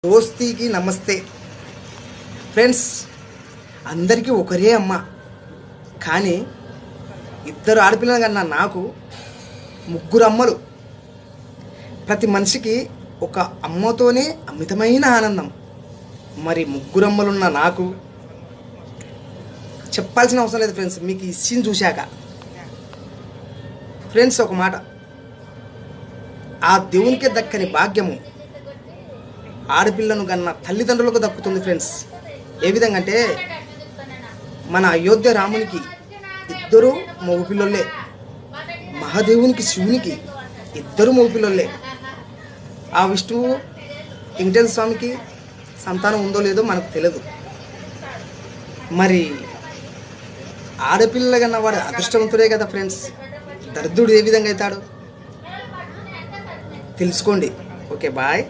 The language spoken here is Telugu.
దోస్తీకి నమస్తే ఫ్రెండ్స్. అందరికీ ఒకరే అమ్మ, కానీ ఇద్దరు ఆడపిల్లలు కన్నా నాకు ముగ్గురు అమ్మలు. ప్రతి మనిషికి ఒక అమ్మతోనే అమితమైన ఆనందం. మరి ముగ్గురు అమ్మలున్న నాకు చెప్పాల్సిన అవసరం లేదు ఫ్రెండ్స్. మీకు ఈ సీన్ చూశాక ఫ్రెండ్స్ ఒక మాట, ఆ దేవునికే దక్కని భాగ్యము ఆడపిల్లను కన్నా తల్లిదండ్రులకు దక్కుతుంది ఫ్రెండ్స్. ఏ విధంగా అంటే మన అయోధ్య రామునికి ఇద్దరు మగపిల్లలే, మహాదేవునికి శివునికి ఇద్దరు మగపిల్లలే. ఆ విష్ణువు వెంకటేశ్వర స్వామికి సంతానం ఉందో లేదో మనకు తెలియదు. మరి ఆడపిల్ల కన్నా వాడు అదృష్టవంతుడే కదా ఫ్రెండ్స్. దరిద్రుడు ఏ విధంగా అవుతాడు తెలుసుకోండి. Okay bye.